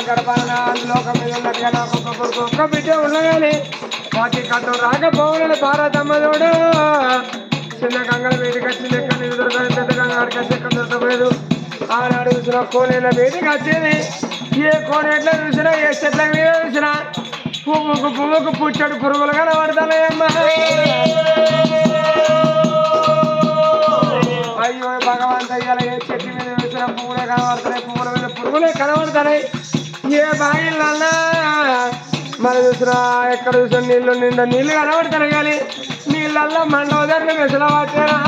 గడపాలన లోకం మీద ఉన్నట్టుగా నాకు ఒక్క బిడ్డ ఉండగానే వాటి కట్టు రాకపోవాలని భారతమ్మదోడు చిన్న గంగల వేదిక వచ్చింది ఎక్కడ దొరకదు పెద్ద గంగాడికి వచ్చి ఎక్కడ దొరకలేదు ఆనాడు చూసిన కోనేళ్ళ వేదిక వచ్చేది ఏ కోనేట్ల చూసినా ఏ చెట్ల మీద చూసినా పువ్వుకు పుచ్చడు పురుగులు కనబడతానమ్మా అయ్యో భగవంత ఇవాళ ఏ చెట్టు మీద చూసిన పువ్వులే కనబడతాయి పువ్వుల మీద పురుగులే కనబడతాయి ఏ బాగిళ్ళన్నా మరి చూసినా ఎక్కడ చూసిన నీళ్ళు నిండా నీళ్ళు కనబడతాయి కానీ నీళ్ళల్లో మండవదాన్ని మెసలు పట్టారా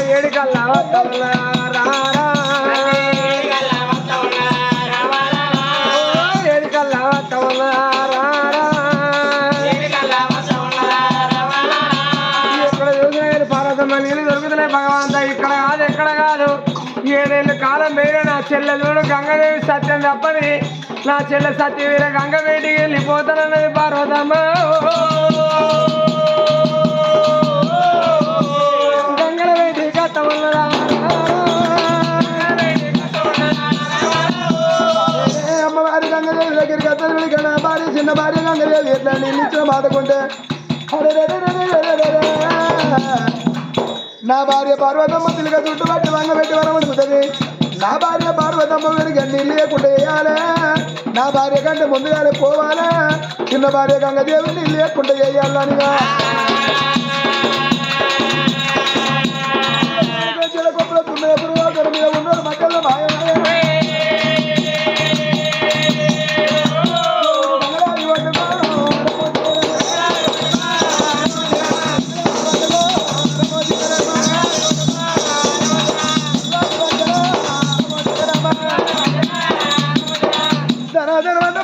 ఏడికల్లా నీళ్ళు దొరుకుతున్నాయి భగవంత ఇక్కడ కాదు ఎక్కడ కాదు 7 ఏళ్ళ కాలం వేరే నా చెల్లెలు గంగదేవి సత్యం తప్పని నా చెల్లె సత్యవీర గంగవేటికి వెళ్ళిపోతానన్నది పార్వతమ్మ గంగల వేటి కట్టమన్నదా అమ్మవారి గంగదేవి దగ్గరికి అతను భార్య చిన్న భార్య గంగదేవి ఎట్లా నీళ్ళు ఇచ్చిన బాధకుంటే నా భార్య పార్వతమ్మ తిరిగ చుట్టుపట్టి వంగబెట్టి వరమడుతుంది నా భార్య పార్వతమ్మ వెనుక నీళ్ళు లేకుండా వేయాలి నా భార్య కంటే ముందుగానే పోవాలి చిన్న భార్య గంగదేవి నీళ్ళు లేకుండా వేయాలనిగా కొప్పుల తుమ్మే పురుగు మీద ఉన్నారు మధ్యలో భార్య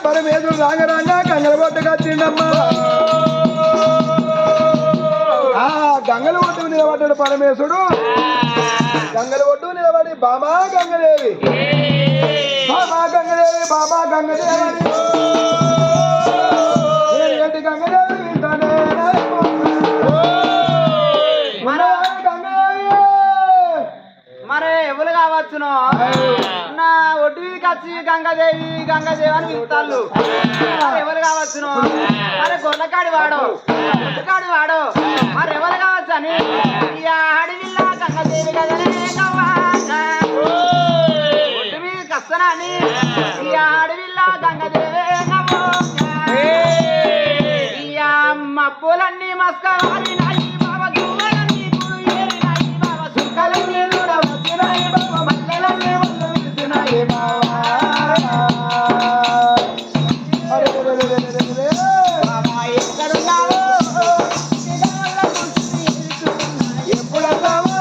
పరమేశ్వరుడు రాగరాగా గంగల ఒడ్డుగా తిండమ్మా గంగల ఒడ్డు నిలబడ్డాడు పరమేశ్వరుడు గంగల ఒడ్డు నిలబడి బామా గంగదేవి బామా గంగదేవి బామా గంగదేవి గంగదేవి మరి ఎవరు కావచ్చును నా ఒడ్డు వచ్చి గంగాదేవి గంగాదేవి అని పిలుస్తాళ్ళు ఎవరు కావచ్చును మరి గొర్రెకాడి వాడు గొర్రెకాడి వాడు మరి ఎవరు కావచ్చు అని అడవిల్లా గంగాదేవి కదలే ఒడ్డు మీద కస్తనా అని అడవిల్లా గంగాదేవి మబ్బులన్నీ మస్కవారి నాయి బాబా దూరలన్నీ గుడు ఏరినాయి బాబా సుక్కలన్నీ వచ్చినాయి బాబా మల్లెలన్నీ ఒళ్ళు విసినాయి బాబా ఎక్కడున్నావో ఎప్పుడు వస్తావో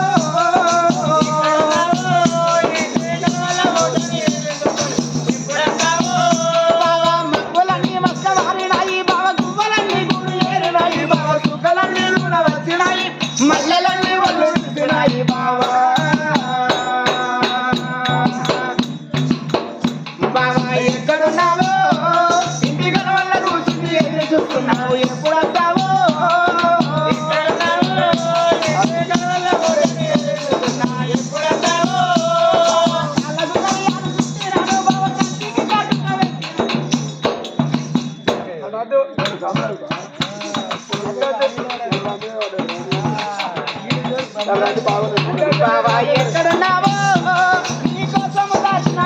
బాబా మబ్బులన్నీ మస్కవారినాయి బాబా గువ్వలన్నీ గుడు ఏరినాయి బాబా సుక్కలన్నీ వచ్చినాయి మల్లెలన్నీ ఒళ్ళు విసినాయి బాబా ఎక్కడున్నావో ఇంటి గల వల్ల కూర్చుంది ఎదురు చూస్తున్నావు ఎప్పుడు వస్తావో ఎప్పుడు వస్తావో బాబా ఎక్కడున్నావో నీకోసం దాచిన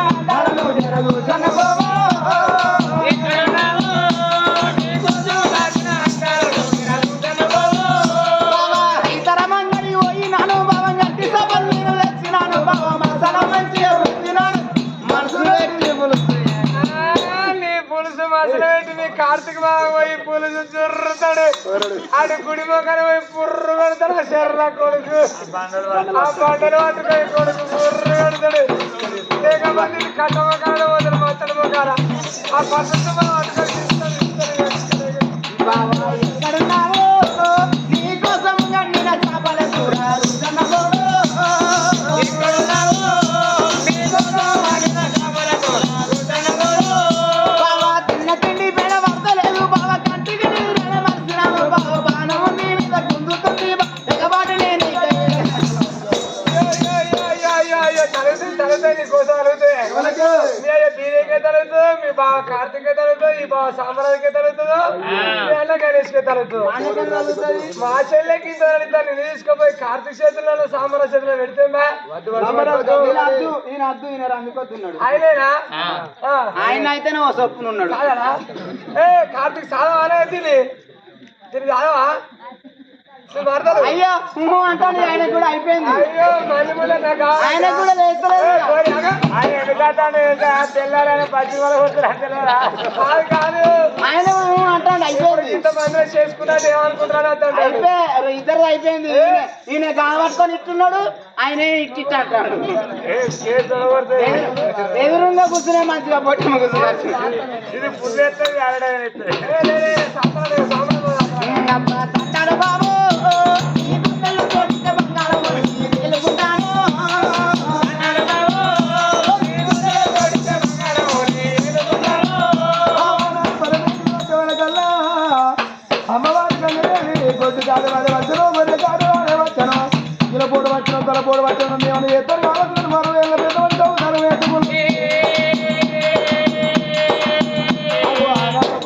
కార్తీక బాగా పోయి పులుసు చుర్రుతాడు ఆడు గుడి మొక్కలు పోయి పుర్రు పెడతాడు ఆ శర్ర కొడుకు ఆ బండలు పట్టుకొని కొడుకు పుర్రు పెడతాడు లేక మంది కట్ట మొక్కలు వదలు మొత్తడు మొక్కల ఆ పద్ధతి పట్టుకొని నీకోసం గండిన చేపల చూడారు తిన్న తిండి పేడ పడతలేదు బాబా కంటికి నీరు మర్చినాము కార్తీక తరుగుతుందో ఈ బావ సాంబరాజుకే తరుగుతుందో మీ అన్న గణేష్కే తరుగుతుందో మా చెల్లెకి తరుగుతాను నేను తీసుకుపోయి కార్తీక చేతుల్లో సాంబరాజు చేతిలో పెడితే ఆయనేనా ఆయన అయితేనే ఓ సొప్పునున్నాడు కాదరా ఏ కార్తీక్ సాధవ అనేది దీన్ని చదవా అయ్యో అంటాను ఆయన కూడా అయిపోయింది అయ్యో మళ్ళీ ఆయన కూడా తెల్లారని పచ్చి కాదు ఆయన అంటాడు అయిపోయింది ఇంతమంది చేసుకున్నాడు ఏమనుకుంటున్నాడు ఇద్దరు అయిపోయింది ఈయన కావట్టుకొని ఇట్టున్నాడు ఆయనే ఇట్టి అంటాడు ఎదురుగా కూర్చునే మంచిగా పొట్టి కూర్చున్నాడు ఇది పుల్లు బాబు అమ్మవారి కొద్ది కాదు అది వచ్చను మరి కాదు అనే వచ్చను ఇలా పూట వచ్చను తల పూట వచ్చను మేము ఇద్దరు కావచ్చు మరో ఏళ్ళ పెద్ద వచ్చావు తను వేసుకుంటే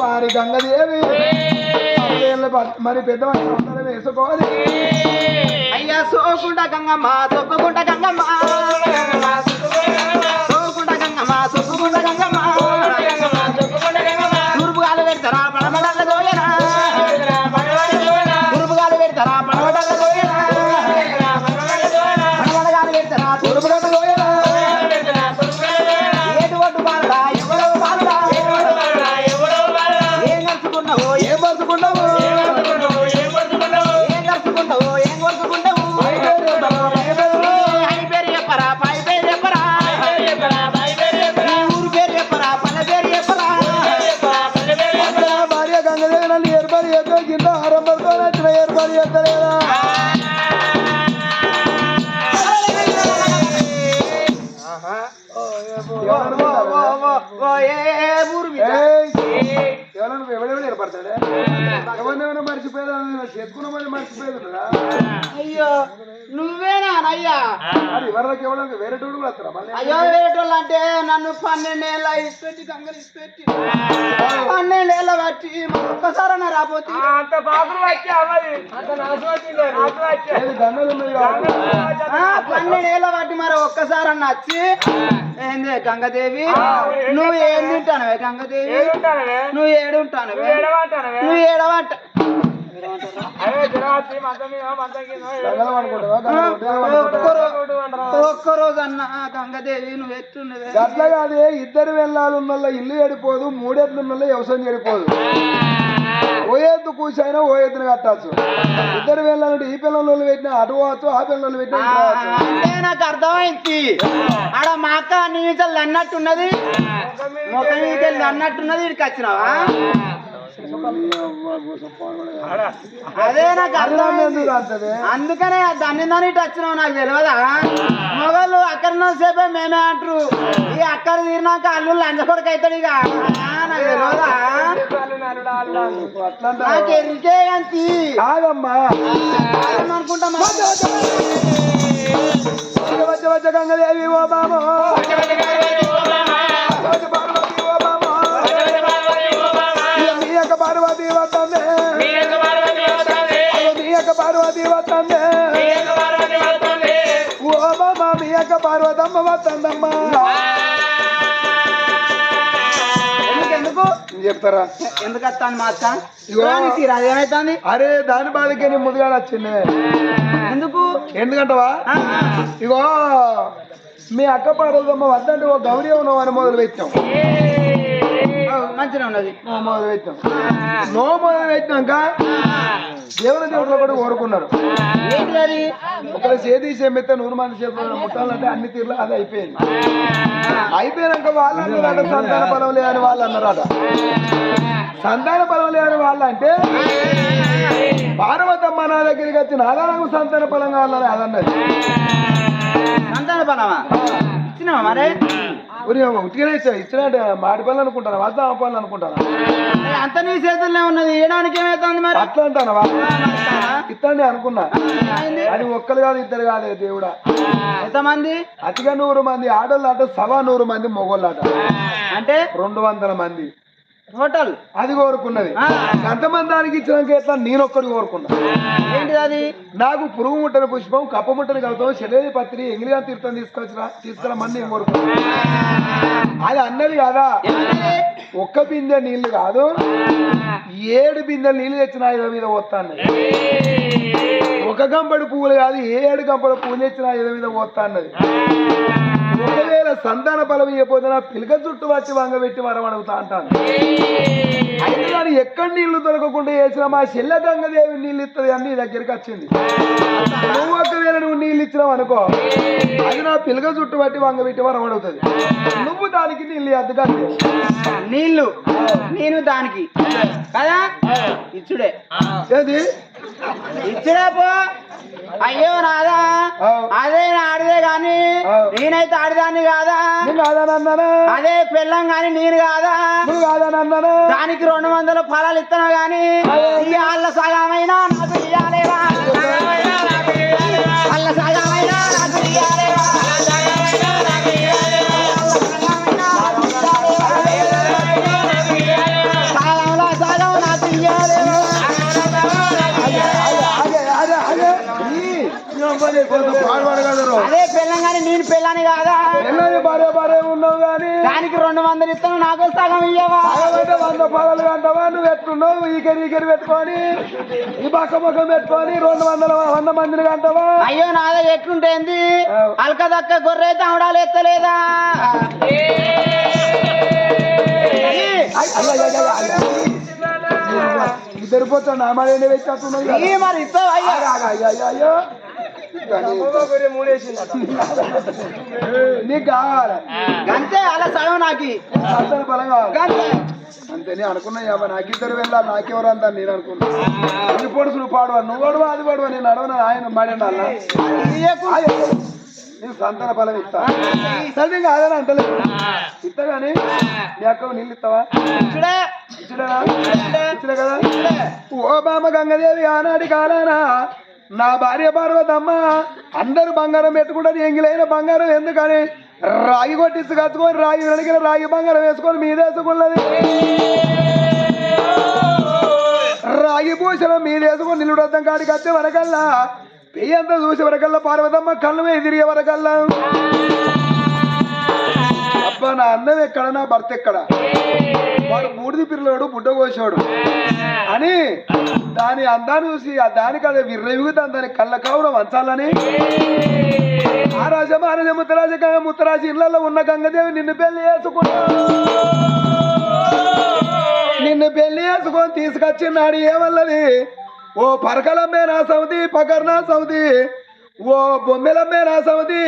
వారి గంగదేవి మరి పెద్ద వచ్చి వేసుకోవాలి అయ్యా సోకుంట గంగమ్మ సొక్కుకుంట గంగమ్మ సోకుంట గంగమ్మ సొక్కుకుంట గంగమ్మ తూర్పుగాలు పెడతారా పడమడల్ల గోయనా తూర్పుగాలు పెడతారా పడమడల్ల గోయనా పడమడగాలు పెడతారా తూర్పుగడ్డ గోయనా ఏటు ఒడ్డు బాలుడా ఎవరో బాలుడా ఏం నడుచుకున్నావు ఏం పరుచుకున్నావు ఏం నడుచుకుంటావు ఏం కొడుచుకుంటావు ఆయన పేరు చెప్పరా పై పేరు చెప్పరా ఊరు పేరు చెప్పరా పల్లె పేరు చెప్పరా భార్య గంగదేవి నన్ను ఏర్పాటు చేద్దాం కింద ఆరంభంతో నచ్చిన ఏర్పాటు చేస్తలేదా ఎవరైనా ఏర్పడతాడే ఎవరినైనా మర్చిపోయేదా చెప్పుకున్న మళ్ళీ మర్చిపోయేదా అయ్యో నువ్వేనా అయ్యా అది ఎవరికి ఎవరికి వేరే టోడు కూడా వస్తారా మళ్ళీ అయ్యో వేరేటోళ్ళు అంటే నన్ను 12 ఏళ్ళ ఇచ్చిపెట్టి గంగలు ఇచ్చిపెట్టి 12 ఏళ్ళ బట్టి ఒక్కసారన్నా రాబోతే అంత బాబులు వచ్చి అవ్వదు అంత నాసు వచ్చింది గంగలు 12 ఏళ్ళ బట్టి మరి ఒక్కసారన్నా వచ్చి ఏంది గంగదేవి నువ్వు ఏం తింటానవే గంగదేవి నువ్వు ఏడుంటానవే నువ్వు ఏడవంట ఒక్కరోజు అన్న గంగదేవి నువ్వు ఎట్లున్నవే అట్లా కాదే ఇద్దరు వెళ్ళాలన్న ఇల్లు చెడిపోదు మూడెత్తున్న వ్యవసాయం చెడిపోదు ఓ ఎత్తు కూర్చైనా ఓ ఎత్తున కట్టచ్చు ఇద్దరు వెళ్ళాలంటే ఈ పిల్లలు పెట్టినా అటు పోవచ్చు ఆ పిల్లలు పెట్టినా అంటే నాకు అర్థమైంది ఆడ మా అక్క నీచలు అన్నట్టున్నది మొక్క నీకెళ్ళి అన్నట్టున్నది ఇక్కడికి వచ్చినావా అదే నాకు అర్థమైంది అందుకనే దాన్ని దాన్ని ఇటు వచ్చినావు నాకు తెలియదా మొగలు అక్కడ సేపే మేమే అంటారు ఈ అక్కడ తీరినాక అల్లు లంచకొడుకు అవుతాడు ఇక నాకు తెలియదా నాకు ఎరికే అంతి కాదమ్మా అనుకుంటా వచ్చ గంగదేవి ఓ బాబు పార్వతి వస్తుంది మీ యొక్క పార్వతి వస్తుంది ఓ బాబా మీ యొక్క పార్వతమ్మ వస్తుందమ్మా ఎందుకు చెప్తారా ఎందుకు వస్తాను మా అక్క ఏమైతుంది అరే దాని బాధకే నీ ముందుగా వచ్చింది ఎందుకు ఎందుకంటవా ఇగో మీ అక్క పార్వతమ్మ వద్దంటే ఓ గౌరీ ఉన్నావు అని మొదలు పెట్టాం మంచిగా ఉన్నది మొదలు పెట్టాం మొదలు పెట్టినాక దేవుని దేవుడు కూడా కోరుకున్నారు ఒకరు చేదీసే మెత్త 100 మంది చేతులు ముట్టాలంటే అన్ని తీర్లు అది అయిపోయింది అయిపోయినాక వాళ్ళు అన్నారట సంతాన బలం లేదని వాళ్ళు అన్నారట సంతాన బలం లేదని వాళ్ళు అంటే పార్వతమ్మ నా దగ్గరికి వచ్చి నాలుగు సంతాన బలం కావాలని అదన్నది సంతాన బలమా ఇచ్చినావా మరే ఉట్టిగానే ఇచ్చినట్టు మాటి పనులు అనుకుంటాను వాస్తవ పనులు అనుకుంటాను అంత నీ చేతుల్లో ఉన్నది వేయడానికి ఏమైతుంది మరి అట్లా అంటాను ఇస్తాండి అనుకున్నా అది ఒక్కరు కాదు ఇద్దరు కాదు దేవుడా ఎంతమంది అతిగా 100 మంది ఆడోళ్ళు అట 100 మంది మొగోళ్ళు అట అంటే 200 మంది టోటల్ అది కోరుకున్నది. ఎంతమంది దానికి ఇచ్చినాక ఎట్లా నేనొక్కడి కోరుకున్నా. ఏంటిది అది? నాకు పురుగు ముట్టని పుష్పం కప్ప ముట్టని కలుతాం శరీర పత్రి ఎంగిలిగా తీర్థం తీసుకురమ్మని నేను కోరుకున్నా. అది అన్నది కాదా, ఒక్క బిందె నీళ్లు కాదు 7 బిందెలు నీళ్లు తెచ్చిన ఐదు మీద పోతాను. ఒక గంపడి పువ్వులు కాదు 7 గంపల పువ్వులు తెచ్చిన ఐదు మీద పోతా అన్నది. ఒకవేళ సంతాన బలం ఇవ్వకపోతే నా పిలక చుట్టూ వచ్చి వంగబెట్టి వరం అడుగుతా అంటాను. అయితే దాన్ని ఎక్కడ నీళ్లు దొరకకుండా చేసిన మా చెల్ల గంగదేవి నీళ్ళు ఇస్తుంది అని నీ దగ్గరికి వచ్చింది. నువ్వు ఒకవేళ నువ్వు నీళ్ళు ఇచ్చినావు అనుకో, అది నా పిలక చుట్టూ పట్టి వంగబెట్టి వరం అడుగుతుంది. నువ్వు దానికి నీళ్ళు అద్దగా నీళ్లు నేను దానికి కదా ఇచ్చుడే. ఏది ఇచ్చుడే పో. అయ్యో నాదా, అదే ఆడిదే గాని నేనైతే ఆడిదాన్ని కాదా, కాదనన్నానా? అదే పెళ్ళం గాని నేను కాదా, నువ్వు కాదనన్నానా? దానికి 200 ఫలాలు ఇస్తాను గాని వాళ్ళ సగమైనా నాకు ఇయ్యాలేరా, వాళ్ళ సగమైనా నాకు ఇయ్యాలేరా, సగంలో సగం నాకు ఇయ్యాలేరా. అదే పెళ్ళం గాని నేను పెళ్ళాని కాదా, భార్య ఉన్నావు కానీ దానికి 200 ఇస్తాను నాకు సగం ఇయ్యవా. 100 పాలలు అంటావా? నువ్వు ఎట్టున్నావు ఈకెరి పెట్టుకొని ఈ పక్క పక్కం పెట్టుకొని 100 మందిని అంటావా? అయ్యో నాదా ఎట్లుంటేంది, అల్కదక్క గొర్రె అయితే అవడాలు ఎత్తలేదా. ఇద్దరు పోతా నా మరి ఈ మరి ఇస్తావు అయ్యో నీకు కావాలి అంతే, అలా సగం నాకు బలం కావాలి అంతే. నేను అనుకున్నా నాకు ఇద్దరు వెళ్ళాలి నాకెవరు అంతా నేను అనుకున్నా. నీ పొడుసులు పాడువా, నువ్వు పడువా అది పడువా, నేను అడవను ఆయన మాడిన నేను సంతాన బలం ఇస్తా. సరే కాదని అంటలేదు ఇస్తా కానీ నీ అక్క నీళ్ళు ఇస్తావా? ఇచ్చినా కదా. ఓ బామ గంగదేవి ఆనాటి కాలానా నా భార్య పార్వతమ్మ అందరూ బంగారం పెట్టుకుంటారు. ఎంగిలైన బంగారం ఎందుకని రాగి కొట్టించి కట్టుకొని రాగి వెనకిన రాగి బంగారం వేసుకొని మీదేసుకున్నది. రాగి పూసలు మీదేసుకొని నిలుడద్దం కాడికి వచ్చే వరకల్లా పెయ్యంతా చూసే వరకల్లా పార్వతమ్మ కళ్ళు మీద తిరిగే వరకల్లా అబ్బా నా అందం ఎక్కడ, నా భర్త ఎక్కడ, వాడు బూడిది పిల్లవాడు బుడ్డ కోసాడు అని దాని అందాన్ని చూసి దానికి అదే విర్రవిగుతాను దాని కళ్ళ కావడం వంచాలని ఆ రాజ మహారాజ ముత్తరాజు ఇళ్లలో ఉన్న గంగదేవి నిన్ను పెళ్లి చేసుకొని తీసుకొచ్చినాడు. ఏమన్నది? ఓ పరకలమ్మే నా సౌది, పకర్నా సౌది, ఓ బొమ్మెలమ్మే నా సౌది,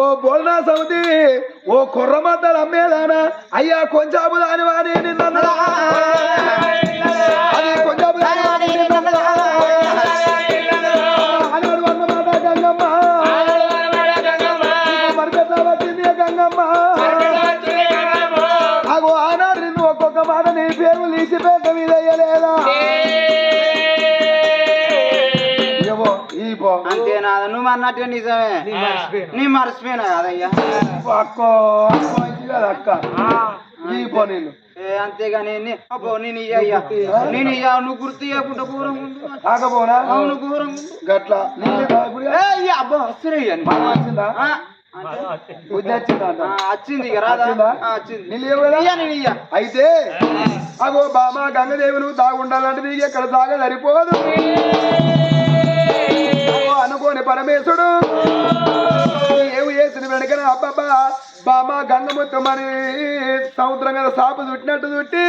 ఓ బోల్నా సౌది, ఓ కుర్రమద్దలు అమ్మేదానా అయ్యా కొంచెం దాని వాని నిన్న అది కొంచెం అన్నాడు అన్నమాట గంగమ్మ. మరిపెట్లా వచ్చింది గంగమ్మ. అగో ఆనాడు నిన్ను ఒక్కొక్క మాట నీ పేరు తీసిపేట మీద వేయలేదా? అంతేనా? నువ్వు అన్నట్టు నిజమే, నీ మర్చిపోయినా కదయ్యా అక్క అక్క ఈ పనులు అంతేగాని నేను ఇయ్యా నేను ఇయ్యా నువ్వు గుర్తు ఇవ్వకుండా ఘోరం కాకపోనా అవును ఘోరం గట్లా అబ్బా వచ్చిందా వచ్చింది రాదా వచ్చింది. అయితే అగో బామా గంగదేవులు తాగుండాలంటే నీకు ఎక్కడ తాగా సరిపోదు అనుకోని పరమేశుడు ఏమి చేసిన వెనకన అబ్బబ్బా బామా గంగ మొత్తం మరి సముద్రం కదా సాపు చుట్టినట్టు చుట్టి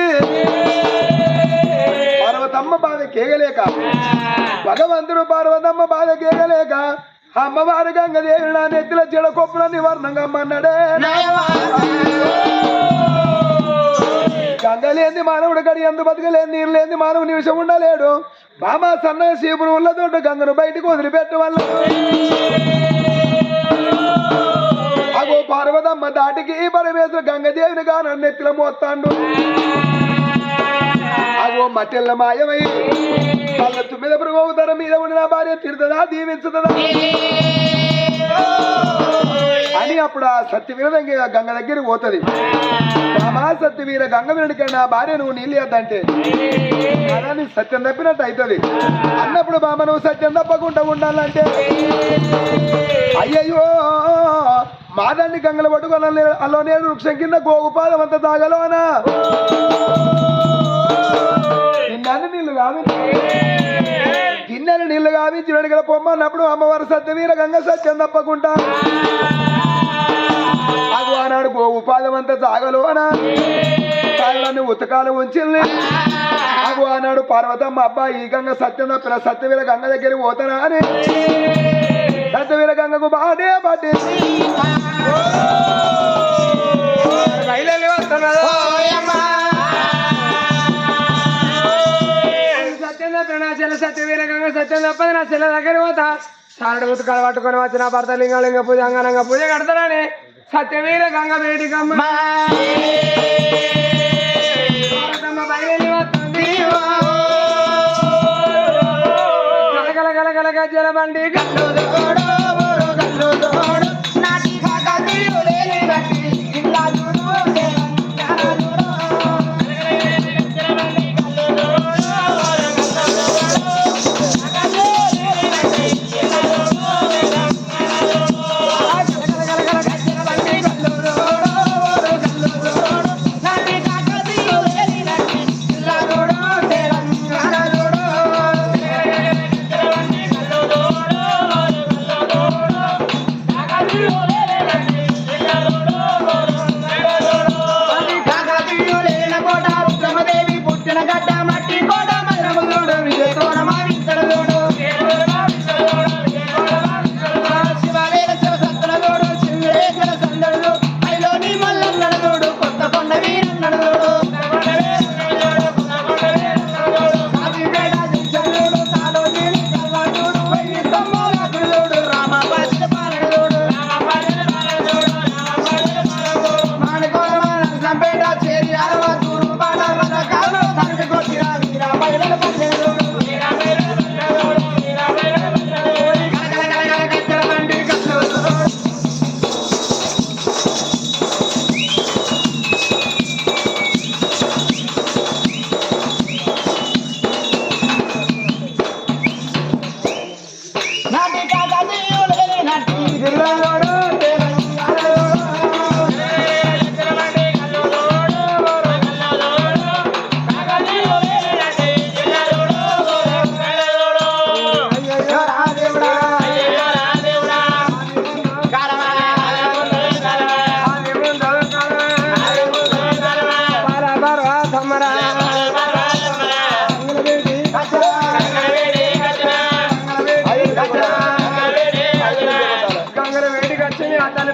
పార్వతమ్మ బాధ కేగలేక భగవంతుడు పార్వతమ్మ బాధ కేగలేక అమ్మవారి గంగదేవి నా నెత్తిల చెడ కొప్పుల నివారణంగా అమ్మన్నాడే. గంగ లేని మానవుడు గడి ఎందు బతకలేని నీరు లేని మానవు నిమిషం ఉండలేడు. బామా సన్న శివుడు ఉన్నతోటి గంగను బయటకు వదిలిపెట్టు వల్ల అగో పార్వతమ్మ దాటికి పరమేశ్వర గంగదేవిని గాను నెత్తిల మోస్తాండు. అగో మట్టెల్ల మాయమై వాళ్ళ తుమ్మిద పురుగవుతార మీద ఉండిన భార్య తిడుతుందా దీవించుతుందా అని అప్పుడు ఆ సత్యవీర గంగ దగ్గరికి పోతుంది. బామా సత్యవీర గంగ వీరుడికి నా భార్య నువ్వు నీళ్ళు వేద్దంటే నీ సత్యం తప్పినట్టు అవుతుంది అన్నప్పుడు బామ నువ్వు సత్యం తప్పకుండా ఉండాలంటే అయ్యయ్యో మాదాన్ని గంగలు పట్టుకొని అల్లోనే వృక్షం కింద గోగుపాదం అంత తాగలోనా గిన్నెలు నీళ్లు కావించి గిన్నెలు నీళ్లు కావించి వెనుకల పొమ్మన్నప్పుడు అమ్మవారు సత్యవీర గంగ సత్యం తప్పకుండా అది ఆనాడు గోగుపాదం అంత తాగలోనా తాగడాన్ని ఉతకాలు ఉంచింది. అగు ఆనాడు పార్వతమ్మ అబ్బా ఈ గంగ సత్యం తప్పిన సత్యవీర గంగ దగ్గరికి పోతానా అని సత్యవీర గంగకు బాడే బాటే సత్యం తప్పిన నా చెల్ల సత్యవీర గంగ సత్యం తప్పది నా చెల్ల దగ్గర పోతా సారడు ఉతుకాలు పట్టుకొని వచ్చిన భర్త లింగలింగ పూజ అంగనంగ పూజ కడతానని సత్యవీర గంగ వేడికమ్మ బయలు వస్తుంది గలగల గలగల గజ్జల బండి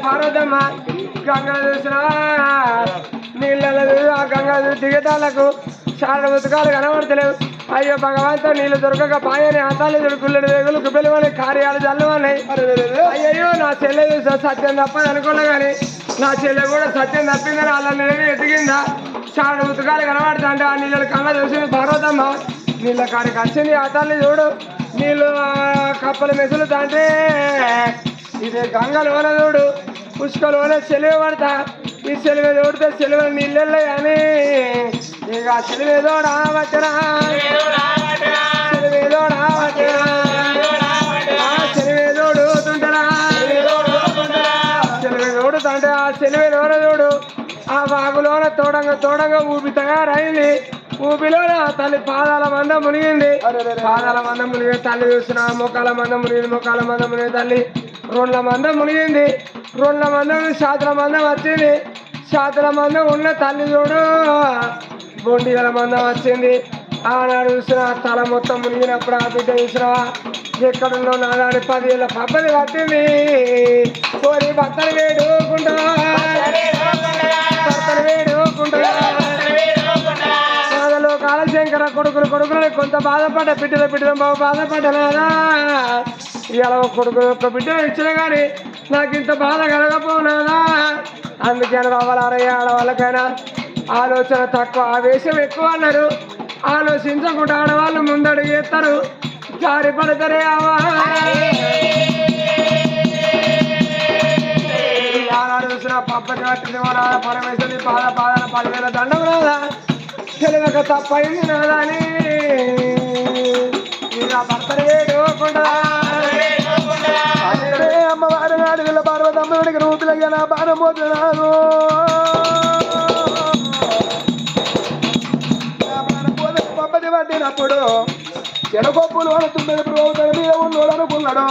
పార్వతమ్మ గంగ చూసిన నీళ్ళ ఆ గంగ దిగటాలకు చాలా ఉతకాలు కనబడతలేవు. అయ్యో భగవంతో నీళ్ళు దొరకక పాయని అంతాలు గుళ్ళని వేగులు గుబ్బెలు కార్యాలు జల్లువన్నాయి. అయ్యయ్యో నా చెల్లె చూసా సత్యం తప్పని అనుకున్నా కానీ నా చెల్లె కూడా సత్యం తప్పిందని వాళ్ళ నీళ్ళని ఎదిగిందా చాలా ఉతకాలు కనబడతా అంటే ఆ నీళ్ళ కళ్ళ చూసింది పార్వతమ్మ. నీళ్ళ కాడికి వచ్చింది ఆ తల్లి చూడు నీళ్ళు కప్పలు మెసులుతాంటే ఇదే గంగలోన చూడు పుష్కలోన సెలవు పడతా ఈ సెలవు చూడితే సెలవు నీళ్ళే కానీ ఇక సెలవేదో రావచ్చరా సెలవేదో రావచ్చరా సెలవే చూడుతుంటారా సెలవే చూడుతుంటే ఆ సెలవేలోన చూడు ఆ వాగులోన తోడంగా ఊపి తయారైంది. ఊపిలోన తల్లి పాదాల మంద మునిగింది. పాదాల మంద మునిగి తల్లి చూసిన మొక్కల మంద మునిగింది. మొక్కల మంద మునిగి తల్లి రోడ్ల మంద మునిగింది. రోడ్ల మంద శాతల మందం వచ్చింది. శాతల మందం ఉన్న తల్లి చూడు బొండిగల మందం వచ్చింది. ఆనాడు చూసిన తల మొత్తం మునిగినప్పుడు ఆ బిడ్డ చూసినవా ఎక్కడున్నో నాదాని 10 ఏళ్ళ పబ్బది పట్టింది. కోరి భర్తలు వేడుకుంటా భర్తలు వేడుకుంటా కాలశంకర కొడుకులు కొంత బాధపడ్డ బిడ్డల బాధపడ్డలేదా ఇలా కొడుకు ఒక్క బిడ్డ ఇచ్చిన కానీ నాకు ఇంత బాధ కలగపోనాదా. అందుకే రావాలరయ్య ఆడవాళ్ళకైనా ఆలోచన తక్కువ ఆవేశం ఎక్కువ అన్నారు. ఆలోచించకుండా ఆడవాళ్ళు ముందడుగు చేస్తారు జారి పడతారే పప్పని పట్టింది నాదా పరమేశ్వరి పాద పాదాల 10,000 దండం నాదా తెలియక తప్పైంది నాదా అని భర్తలు వేడుకుంటా అమ్మవారి అడుగుల పార్వతమ్మడికి రూతులయ్యా నా బాణం పోతున్నాను పప్పది పట్టినప్పుడు చెడగొప్పులు అనుతున్నది ప్రభుత్వం మీద ఉన్నోడు అనుకున్నాడు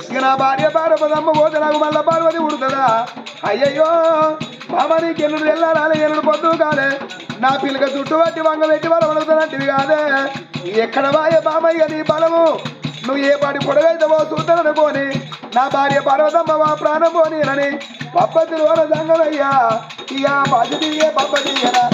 ఇక నా భార్య పార్వతమ్మ పోతే నాకు మళ్ళా పార్వతి ఉడుతుందా అయ్యయ్యో మామ నీకు ఎన్నుడు వెళ్ళాలి ఎన్నుడు పొద్దు కాలే నా పిల్లక చుట్టూ పట్టి వంగ పెట్టి బలం అడుగుతానంటివి కాదే ఎక్కడ బాయ బామయ్య నీ బలము నువ్వు ఏ పాటి పొడగైతవో చూస్తాననుకోని నా భార్య పార్వతమ్మ మా ప్రాణం పోనీనని పప్పతిలో సంగమయ్యా ఇక పద్ధతియే పప్పదియరా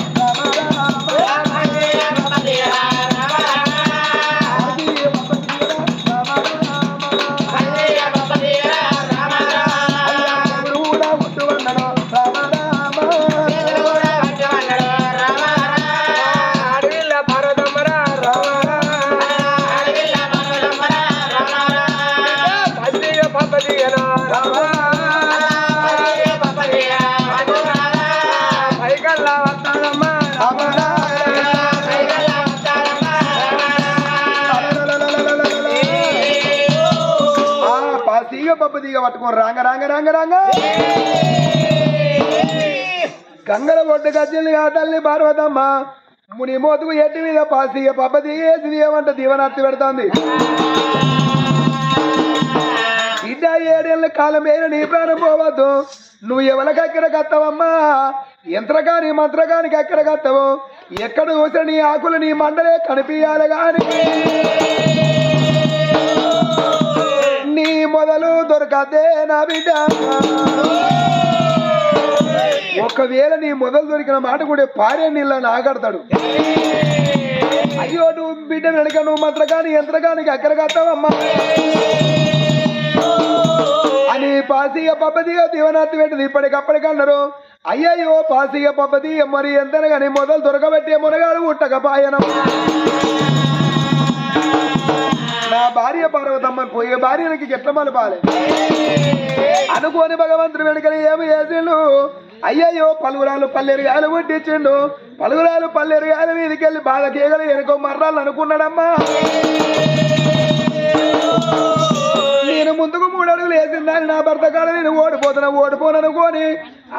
పట్టుకోని రాంగ రాంగ రాంగ రాంగ గంగల ఒడ్డు గజ్జల్ని ఆ తల్లి పార్వతమ్మ ముని మోతుకు ఎట్టి మీద పాసి పప్పది వేసి ఏమంట దీవనార్తి పెడుతోంది బిడ్డ 7 ఏళ్ళ కాలం వేరు నీ ప్రాణం పోవద్దు నువ్వు ఎవరికి ఎక్కడ కత్తవమ్మా యంత్రగాని మంత్రగానికి ఎక్కడ కత్తవు ఎక్కడ చూసిన నీ ఆకులు నీ మండలే కనిపించాలి గాని నీ మొదలు దొరకదే నా బిడ్డ ఒకవేళ నీ మొదలు దొరికిన మాట కూడా పారే నీళ్ళ నాగడతాడు అయ్యో నువ్వు బిడ్డ వెనక నువ్వు మంత్రగాని యంత్రగానికి ఎక్కడ కత్తావమ్మా అని పాసియ పప్పదిగా దీవనార్తి పెట్టింది ఇప్పటికప్పటికన్నారు అయ్యయ్యో పాసియ పప్పది మరి ఎంతనగాని మొదలు దొరకబెట్టే మునగాడు ఉట్టకపాయనం నా భార్య పార్వతమ్మ పోయే భార్యలకి ఎట్ల మలపాలి అనుకోని భగవంతుడు వెనుకని ఏమి చేసిండు అయ్యయ్యో పలుగురాలు పల్లెరుగాయలు పుట్టించిండు పలుగురాలు పల్లెరుగాయల మీదకెళ్ళి బాధ కేగలు వెనుకో మర్రాలు అనుకున్నాడమ్మా నేను ముందుకు 3 అడుగులు వేసిందని నా భర్త కాడ నేను ఓడిపోననుకోని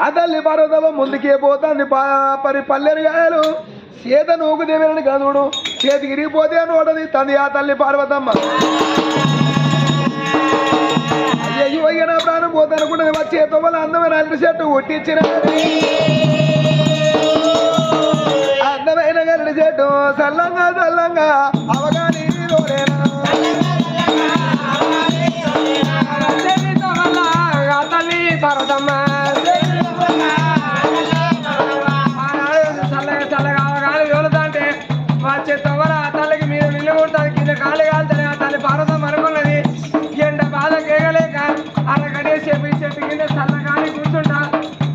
ఆ తల్లి పార్వతమ్మ ముందుకే పోతాంది పల్లెరుగాయలు చేత నూకు దేవేరని కదుడు చేతికి ఇరిగిపోతే నోటది తంది ఆ తల్లి పార్వతమ్మ అయ్యో అయ్య నా ప్రాణం పోతానుకున్నది మా చేతో వల్ల అందమైన అల్లి చెట్టు ఒట్టించిన అందమైన గరడి చెట్టు సల్లంగా సల్లంగా అవగాని తల్లి పార్వతమ్మ వచ్చే తొవర ఆ తల్లికి మీద నిల్లు కొడతాను కింద కాళ్ళు కాలుతాను ఆ తల్లి పార్వతమ్మ అనుకున్నది ఎండ బాధ కేగలేక అరగడే చెప్పి చెట్టు కింద చల్లగాలి కూర్చుంటా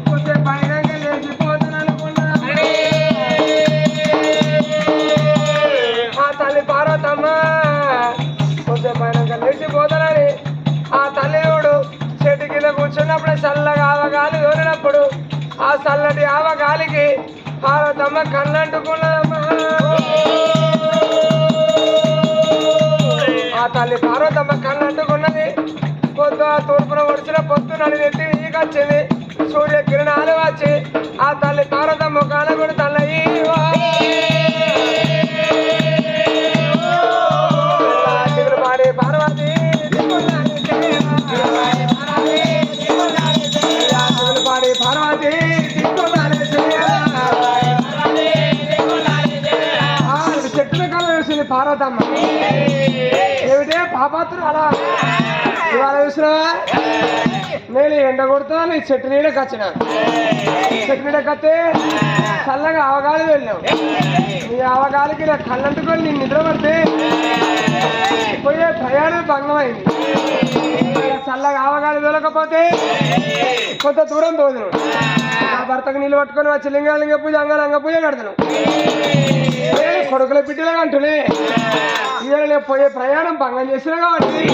కొంచెం పైన లేచిపోతాను అనుకున్నా ఆ తల్లి పార్వతమ్మ కొంచెం పైన లేచిపోతానని ఆ తల్లిడు చెట్టు కింద కూర్చున్నప్పుడు చల్లగా ఆవగాలి దూరినప్పుడు ఆ చల్లటి ఆవగాలికి పార్వతమ్మ కళ్ళంటుకున్నదమ్మా ఆ తల్లి పార్వతమ్మ కళ్ళంటుకున్నది పొద్దు తూర్పున ఒడిచిన పొద్దు నడినెత్తి నీకొచ్చింది సూర్య కిరణాలు వచ్చి ఆ తల్లి పార్వతమ్మ కాలగుడు తల్లయి పాడే పార్వతి పాడే పార్వతి చెట్టుల కాలం వేసింది పార్వతమ్మ ఏమిటే పాపాత్రుడు అలా ఇవాళ చూసినావా నేను ఎండ కొడుతున్నా నీ చెట్టు నీడకి వచ్చిన చెట్టు నీడకి వస్తే చల్లగా అవగాలి వెళ్ళావు నీ అవగాలికి నా కళ్ళంటుకొని నేను నిద్ర పడితే పోయే ప్రయాణం భంగమైంది చల్లగా అవగాలి తోలకపోతే కొంత దూరం తోదును నా భర్తకు నీళ్ళు పట్టుకొని వచ్చి లింగ పూజ అంగ పూజ కడతాను కొడుకుల బిడ్డలుగా అంటునే ఇవాళ నేను పోయే ప్రయాణం భంగం చేసినా కాబట్టి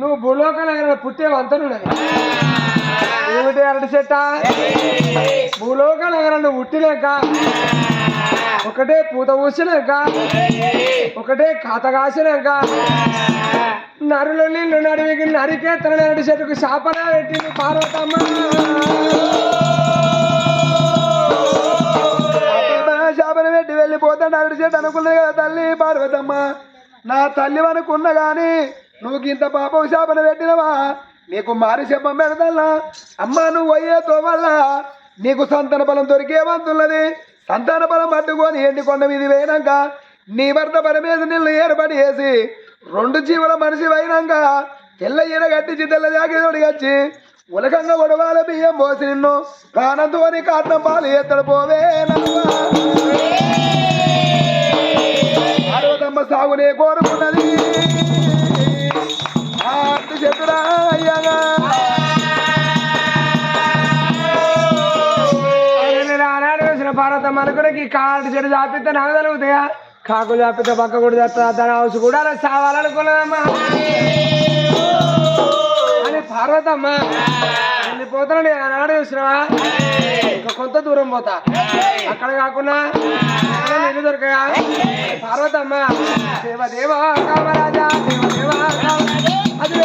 నువ్వు భూలోకాల పుట్టే వంతనున్నది ఏమిటి అరటి చెట్ట భూలోకాల రెండు ఉట్టిలేక ఒకటే పూత ఊసినాక ఒకటే కాత కాసినాక నరులు నీళ్ళు నడివికి నరికే తన అరటి చెట్టుకు శాపన పెట్టింది పార్వతమ్మ. శాపన పెట్టి వెళ్ళిపోతాడు అరటి చెట్టు అనుకున్నది కదా తల్లి పార్వతమ్మ. నా తల్లి అనుకున్నా గాని నువ్వు ఇంత పాపం శాపన పెట్టినవా నీకు మారి శపం పెడతల్లా. అమ్మ నువ్వు అయ్యేతో వల్ల నీకు సంతాన బలం దొరికే వంతున్నది. సంతాన బలం పట్టుకొని ఎండికొండ మీది వేయినాక నీ భర్త పరమేశ నీళ్ళు ఏర్పాటు చేసి 2 జీవుల మనిషి అయినాక తెల్ల ఈర కట్టించి తెల్ల జాకెట్ వచ్చి ఉలకంగా ఉడవాల బియ్యం పోసి నిన్ను ప్రాణంతోని కాటం పాలు ఎత్తడు పోవే పార్వతమ్మ సాగునే కోరుకున్నది. చెట్టురా అయ్యాగా పార్వతమ్మ అనుకునే కాటి చెడు చాపితే నాకు తలుగుతాయా కాకులు చాపితే పక్క కూడా చేస్తా దాని హౌస్ కూడా చావాలనుకున్నదమ్మా అని పార్వతమ్మ వెళ్ళిపోతాను ఆనాడు చూసినావా ఇంకా కొంత దూరం పోతా అక్కడ కాకుండా నీళ్ళు దొరకయా పార్వతమ్మ దేవదేవా కామరాజా దేవదేవా అది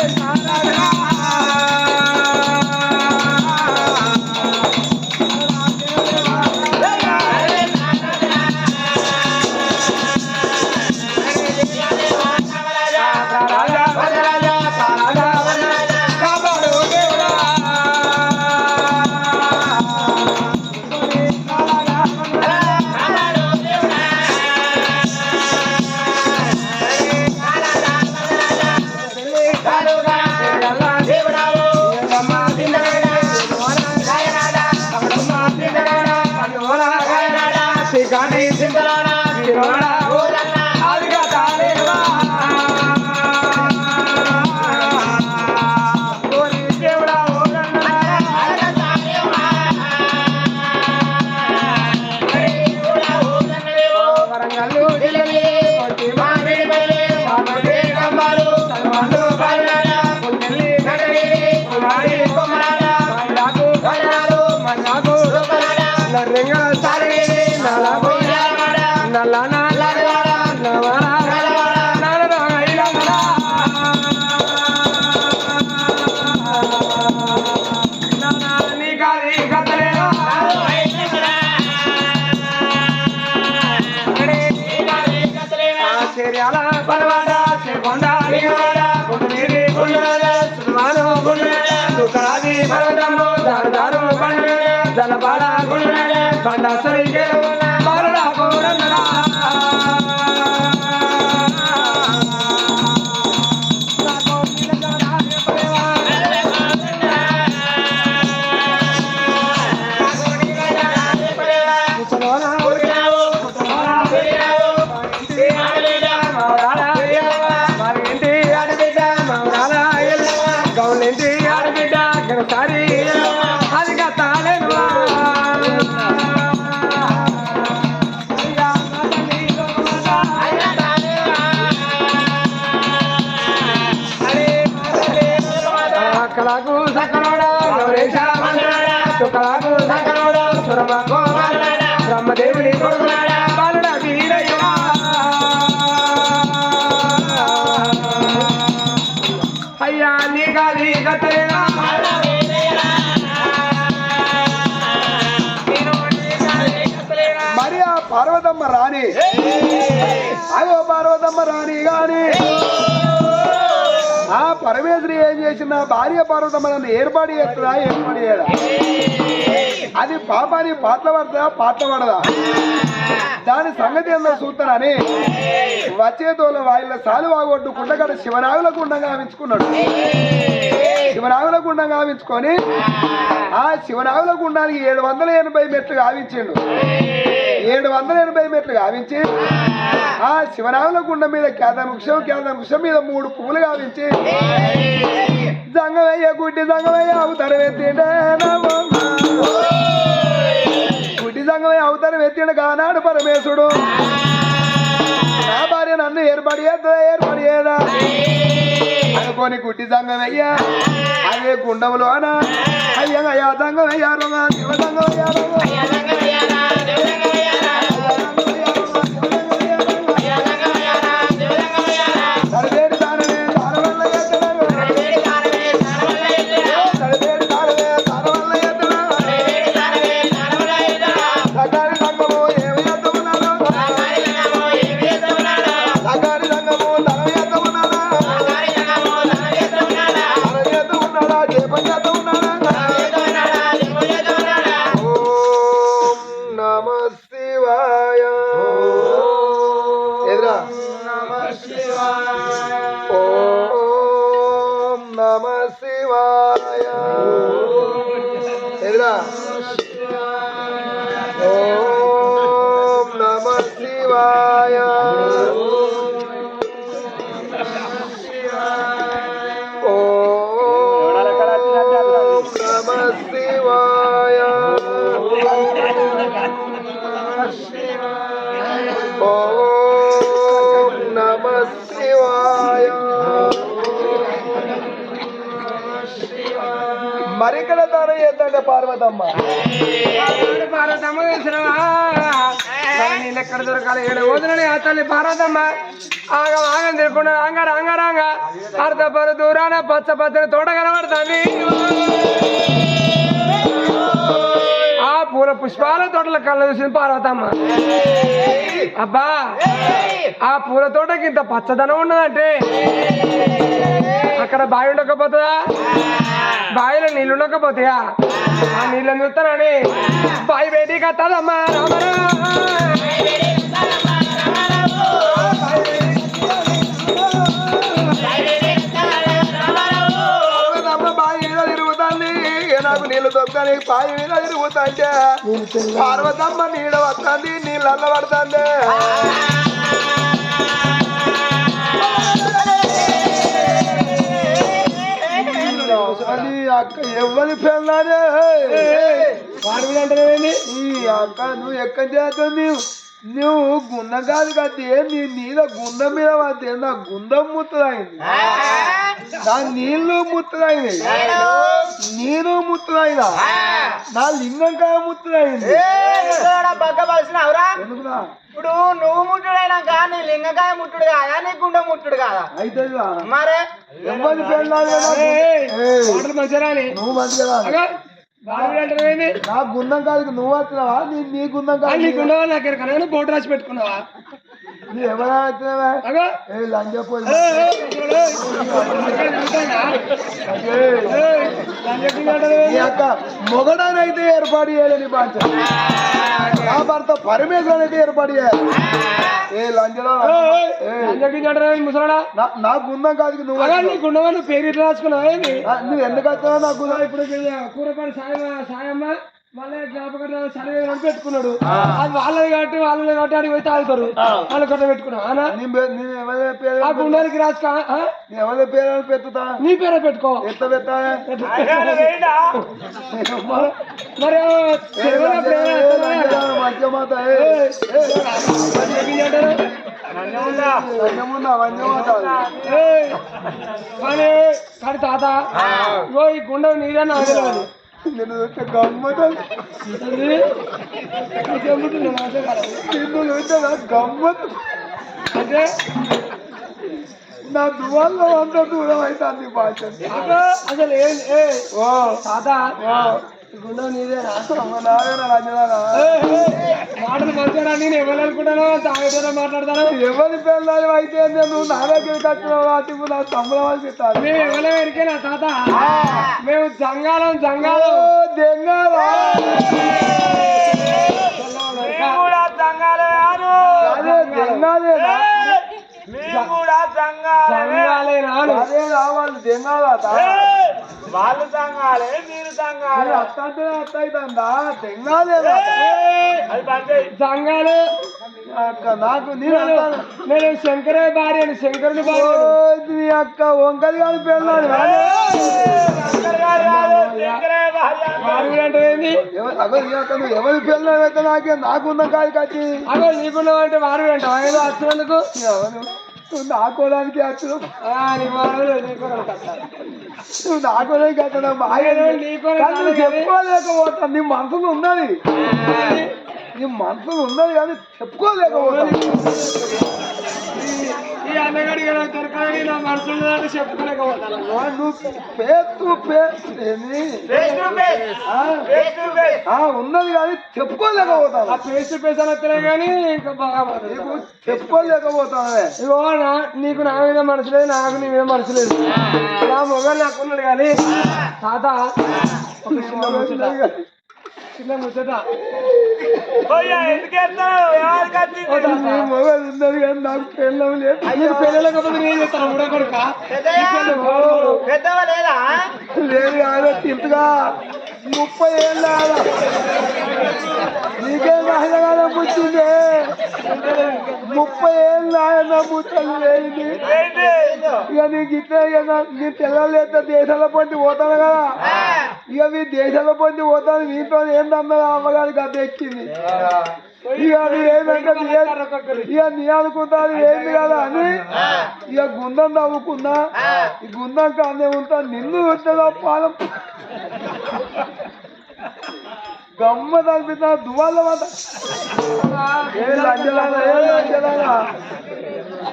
బ్రహ్మదేవుని బాలుడ వీరయ్య అయ్యా నీ గాలి గతరేనా మరి ఆ పార్వతమ్మ రాణి అగో పార్వతమ్మ రాణి గాని ఆ పరమేశ్వరి ఏం చేసిన భార్య పార్వతమ్మ నన్ను ఏర్పాటు చేస్తుందా ఏర్పాటు చేయదా అది పాపాన్ని పాటలు పడదా పాటలు పడదా దాని సంగతి ఏందో చూస్తానని వచ్చేతోల వాయిల సాలు వాగొట్టు కుండగడ శివనాగుల గుండంగా గావించుకున్నాడు. శివనాగుల గుండం గావించుకొని ఆ శివనాగుల గుండానికి 780 మెట్లు గావించిండు. 780 మెట్లు గావించి ఆ శివనాగుల గుండం మీద కేదాన వృక్షం మీద 3 పువ్వులు గావించి జంగమయ్య గుడ్డి జంగమయ్య అవతారం ఎత్తిండే గుడ్డి జంగమయ్య అవతారం ఎత్తిండు కానాడు పరమేశుడు. నా భార్య నన్ను ఏర్పడి ఏదా అనుకోని గుడ్డి జంగమయ్య అదే గుండంలోన అయ్యా దంగం అయ్యారు శివదంగం అయ్యారు తడివేడి దానమే దాన వల్ల ఎత్తనారు తడివేడి దానమే దాన వల్ల ఎత్తనారు సగారి రంగము ఏమి ఎత్తమన్నాడు సగారి రంగము ధనం ఎత్తమన్నాడా ధనం ఎత్తమన్నాడా దీపం ఎత్తమన్నాడా ఓం నమ శివాయ ఎదురా ఓం నమ శివాయ ఎదురా ఓం నమ శివాయ ఓం నమ శివాయ ఓం నమ శివాయ మరికల ద్వారా ఏంటంటే పార్వతమ్మ పార్వతమ్మ తెలిసినవా నేను ఎక్కడ దొరకాలి ఏడు వదిలని ఆ తల్లి పార్వతమ్మ ఆగం ఆగం తిరుకుండా అంగరంగ అర్ధపరు దూరాన పచ్చ పచ్చని తోట కనబడుతుంది ఆ పూల పుష్పాల తోటల కళ్ళ చూసింది పార్వతమ్మ అబ్బా ఆ పూల తోటకి ఇంత పచ్చదనం ఉన్నదంటే అక్కడ బావి ఉండకపోతుందా బావిలో నీళ్ళు ఉండకపోతాయా ఆ నీళ్ళని చూస్తానని బావి బయటికి కట్టాలమ్మా రామరా బావి మీద తిరుగుతుంది నాకు నీళ్ళు దొక్కని బావి మీద తిరుగుతుంటే పార్వతమ్మ నీడ వస్తుంది నీళ్ళల్ల పడుతుంది అది అక్క ఎవరి పెళ్ళానే ఈ అక్క నువ్వు ఎక్కడ చేస్తుంది నువ్వు గుండం కాదు కట్టి నీ నీళ్ళ గుండం మీద పడితే నా గుండం ముత్తదైంది నా నీళ్ళు ముత్తదైంది నీరు ముత్తదైనా నా లింగంకాయ ముత్తదైంది బగ్గవలసినవరా ఎందుకురా ఇప్పుడు నువ్వు ముట్టుడైనాక నీ లింగకాయ ముట్టుడు కాదా నీ గుండె ముట్టుడు కాదా అయితే మరే ఎవరి పెళ్ళాలి నువ్వు మంచిగా నా గుండం కాదు నువ్వు వచ్చినావా నీ గుండం కాదు నాకెరకనా బోటు రాసి పెట్టుకున్నావా నువ్వు ఎవరా వచ్చినావా ఏ లంజపోయి అక్క మొగడానైతే ఏర్పాటు చేయాలని బాధ్య నా భర్త పరమేశ్వరుడు అయితే ఏర్పాటు చేయాలి ఏ లంజలో ముసలాడా నా గుండం కాదు నువ్వు గుండె పేరు రాసుకున్నావా నువ్వు ఎందుకు వచ్చావు నా గుండం ఇప్పుడు కూరపాటి సాయమ్మ మళ్ళీ జ్ఞాపకం చదివేదని పెట్టుకున్నాడు అది వాళ్ళది కాబట్టి అడిగి పోయి తాగుతారు వాళ్ళు కొట్ట పెట్టుకున్నావు ఆ గుండెకి రాసుకో ఎవరి పేరు పెట్టుతా నీ పేరే పెట్టుకో ఎత్త పెట్టా మరి మధ్య మాత కానీ తాత ఈ గుండె నీదన్నా ఆగలేదు నేను గమ్మత గమ్మత్ అంటే నా దువాల్లో అంత దూరం అవుతుంది భాష అసలు ఓ తాత గుండె నీదేనా మాటలు మంచిగా నేను ఎవరు అనుకుంటానో తాగేటో మాట్లాడతాను ఎవరి పిల్లలు అయితే నువ్వు నా దగ్గరికి వచ్చినావు కాబట్టి నా తమ్ముడు వాళ్ళు చెప్తాను మేము ఎవరో ఎరికేనా తాత మేము జంగాలం దెంగాలా అదే రావాలి దెంగాలా వాళ్ళు సంఘాలే మీరు సంఘాలు అత్తంటే అత్త అవుతుందా దెంగాలేదా సంఘాలు నాకు నేను శంకరే భార్యని శంకరుని భార్య నీ అక్క వంకది కాదు పెళ్ళాలి అంటే ఏంది నువ్వు ఎవరి పెళ్ళాలి అయితే నాకే నాకున్న కాదు కచ్చి అగో నీకున్నావు అంటే వారు అంటావా ఏదో వచ్చినందుకు నువ్వు నాకోడానికి అచ్చు నీ మనవడు నీ కొరకు కట్టాలి. నువ్వు నాకోడానికి అక్కడ బాగా చెప్పుకోలేకపోతాను. నీ మనసులో ఉన్నది, నీ మనసులో ఉన్నది కానీ చెప్పుకోలేకపోతాను. ఈ అన్నగడి దొరకాలని నా మనసులో చెప్పుకోలేకపోతాను. ఉన్నది కానీ చెప్పుకోలేకపోతాను. ఆ ఫేస్ టు ఫేస్ అనొత్తలే కానీ ఇంకా బాగా చెప్పుకోలేకపోతాను. ఇగో నీకు నా మీద మనసు లేదు, నాకు నీ మీద మనసు లేదు. నా మొగలు నాకున్నాడు కానీ తాత ఒక చిన్న ముచ్చట మొగలు ఉన్నది కానీ నాకు పెళ్ళం లేదు. నీకు పెళ్ళలేకపోతే నేను చెప్తాను మూడో కొడుక పెద్దవా లేదా లేదు కాదు ఇంతగా 30 ఏళ్ళ నీకేం రాజకాలం పుట్టింది. 30 ఏళ్ళు ఆయన ముట్టలు లేని ఇక నీకు ఇట్లా నీ పిల్లలు అయితే దేశాల పొంది పోతాను కదా. ఇక మీ దేశాల పొంది పోతాను. నీతో ఏందన్నా అమ్మగారికి గద్ద ఎక్కింది. ఇక ఏదంటే ఇక నీ అనుకుంటాను ఏంది కదా అని ఇక గుండం నవ్వుకున్నా. ఈ గుండం కానే ఉంటా నిన్ను ఉంటుందా పాలం గమ్మ తగ్గుతా దువాళ్ళ మాట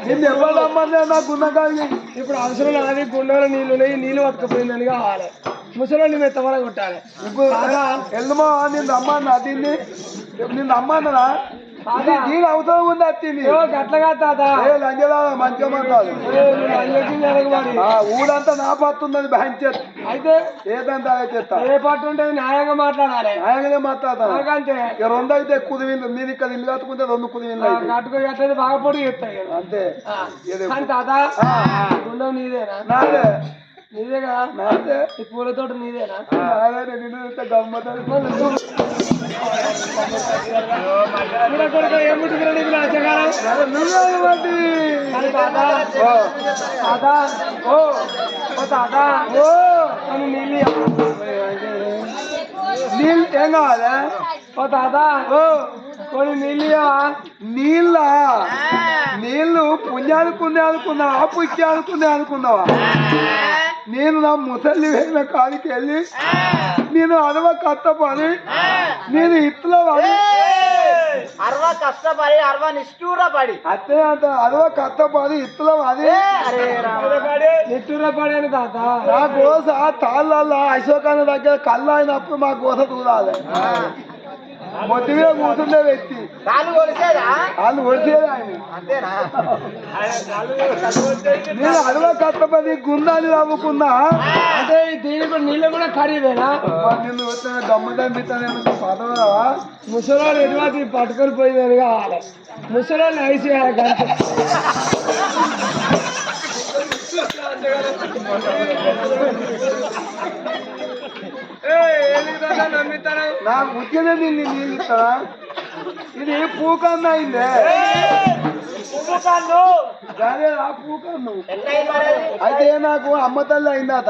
నిన్ను ఎవరు రమ్మన్నా నా గుండం కాదు. ఇప్పుడు అవసరం అది గుండెలో నీళ్ళు ఉన్నాయి, నీళ్ళు పట్టుకుపోయిందని కావాలి. ముసలి మెత్తమల కొట్టాలి. ఎల్లుమా నిన్ను రమ్మన్నా దీన్ని నిన్ను రమ్మన్నదా దీని అవసరం ఉంది వచ్చింది. అట్లగా తాత లంజదా మంచిగా మాట్లాడు. ఊరంతా నా పత్తుందని బ్యాంక్ చేస్తా. అయితే ఏదంతా చేస్తా. ఏ పట్టు ఉంటుంది న్యాయంగా మాట్లాడాలి. న్యాయంగానే మాట్లాడతాను. అంతే 2 అయితే కుదివింది. నేను ఇక్కడ ఇల్లు కట్టుకుంటే 2 కుదివింది. కట్టుకుని అట్లయితే బాగా పొడి చెప్తాయి అంతే. కానీ తాత గుండం నీదేనా? నాదే. నీదే కదా? నాదే. ఈ పూలతోట నీదేనా? నిన్ను గమ్మత ఏముంటుంది నీకు నచ్చగారం? నీళ్ళు ఏం కావాలా? ఓ తాత కొన్ని నీళ్ళు నీళ్ళ నీళ్ళు పుణ్యానుకునే అనుకున్నావా పుణ్యానుకునే అనుకున్నావా? నేను నా ముసలి వెళ్ళిన కాడికి వెళ్ళి నేను అడవ కష్టపడి నేను ఇట్లా పడి కష్టపడి నిష్ఠూర పడి అట్టే అంట అడవ కష్టపడి ఇట్లా పడి నిట్టూర పడాను తాత. నా గోస తాళ్ళల్లో అశోకాన్ని దగ్గర కళ్ళు అయినప్పుడు మా గోస చూడాలి. మొద్దుగా కూర్చుండే వ్యక్తి కాళ్ళు కొలిసేదా? వాళ్ళు కొడిచేది ఆయన. అంతేనా? నేను అడవ కష్టపడి గుండాన్ని నవ్వుకున్నా. అంటే దీనికి నీళ్ళు కూడా ఖరీదేనా? నిన్ను వచ్చిన గమ్మ దంపిస్తాను పదవా. ముసలాళ్ళు ఎటువంటి పట్టుకొని పోయిందని కావాలి. ముసలాళ్ళు ఐసేయాలి గంట. నాకు ముఖ్యమే నీళ్ళు ఇస్తారా? ఇది పూకన్ను అయిందే. పూకన్ను అయితే నాకు అమ్మ తల్లి అయిందాత.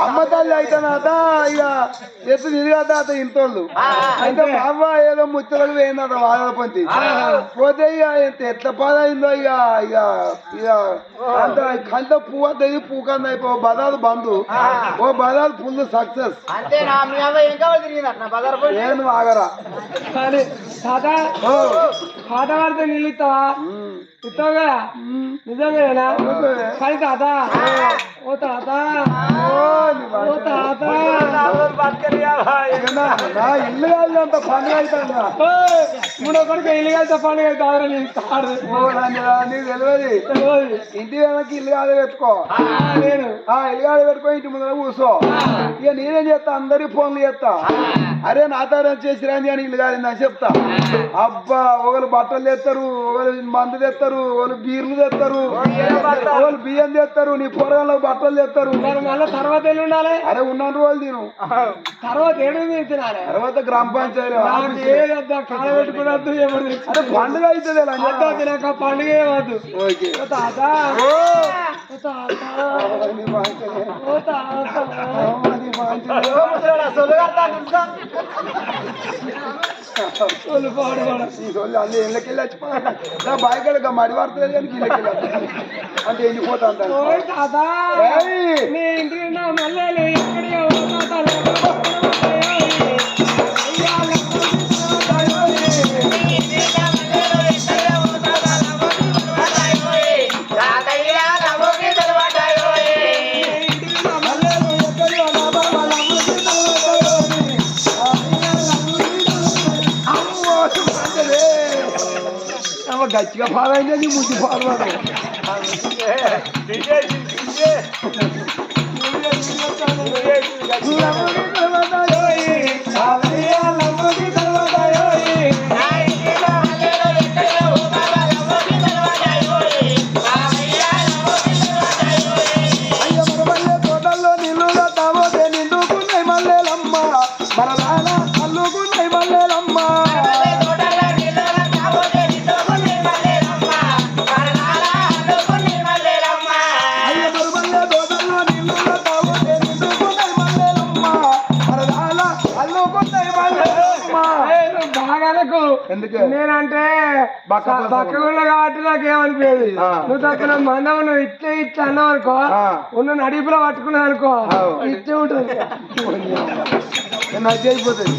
అమ్మ తల్లి అయితేనాత ఇక ఎత్తు తిరిగాత ఇంతోళ్ళు. అయితే మా అవ్వ ఏదో ముచ్చలకు పోయిందట వాళ్ళ పొంది పోతే ఇక ఎట్ల పద అయిందో ఇక ఇక ఇక అంత కంట పువ్వు అవుతుంది పూకన్ను అయిపో బదాలు బంధు ఓ బదాలు ఫుల్ సక్సెస్. నేను ఆగరా పాట పాడితే నీళ్ళు ఇస్తావా? ఇస్తావు కదా నిజంగా. కానీ తాత ఓ తాత ఓ తాత నా ఇల్లు కాదు అంత పండుగ అవుతుందా? మూడో కొడుకు ఇల్లు కలితే పండుగ అవుతాడు. నీకు తెలియదు. ఇంటి వెనక్కి ఇల్లు కాదు పెట్టుకో. నేను ఇల్లు కాదు పెట్టుకో ఇంటి ముందర కూర్చో. ఇక నేనేం చేస్తా అందరికి ఫోన్లు చేస్తా. అరే నాతారం చేసిరా అని ఇల్లు కాదని చెప్తా. అబ్బా ఒకరు బట్టలు తెస్తారు, ఒకరు మందు తెస్తారు, ఒకరు బీర్లు తెస్తారు, ఒకరు బియ్యం తెస్తారు, నీ పొరగంలో బట్టలు తెస్తారు. మళ్ళీ తర్వాత ఎల్లు ఉండాలి. అరే ఉన్న రోజులు తిను తర్వాత ఏడు తినాలి. తర్వాత గ్రామ పంచాయతీ కాల పెట్టుకున్నట్టు అరే పండుగ అవుతుంది తినక పండుగ ఏమద్దు. తాత ఈ సోళ్ళు అన్ని ఇళ్ళకెళ్ళి వచ్చిపోతా నా బాయికాడ మడి వాడుతుంది కానీ ఇళ్ళకెళ్ళి అంటే వెళ్ళిపోతా అంటాను ఓయ్ తాత నీ ఇంటికి నా మల్లెలు ఎక్కడికి గట్టిగా పాలైందే నీ ముందు పాల్వాడు తోటల్లో నిల్లుగా తావోతే నిండుకున్నాయి మల్లెలమ్మ మన నాన్న అల్లుకున్నాయి మల్లెలమ్మ ఎందుకే నేనంటే బక్కగుండ కాబట్టి నాకు ఏమనిపించేది నువ్వు తక్కువ మందం నువ్వు ఇచ్చే ఇచ్చే అన్నావు అనుకో ఉన్న నడిపులో పట్టుకున్నావు అనుకో ఇచ్చే ఉంటుంది లజ్జ అయిపోతుంది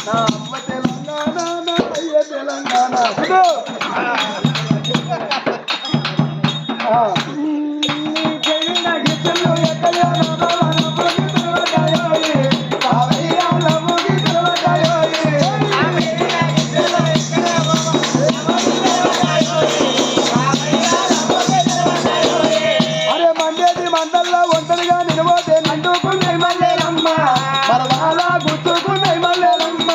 నా అమ్మ తెలంగాణ నా అయ్య తెలంగాణ అరే మండేది మండల్లో ఒంటరిగా నిలబోతే నిండుకున్నాయి మల్లెలమ్మ మరదాల గుర్తుకున్నాయి మల్లెలమ్మ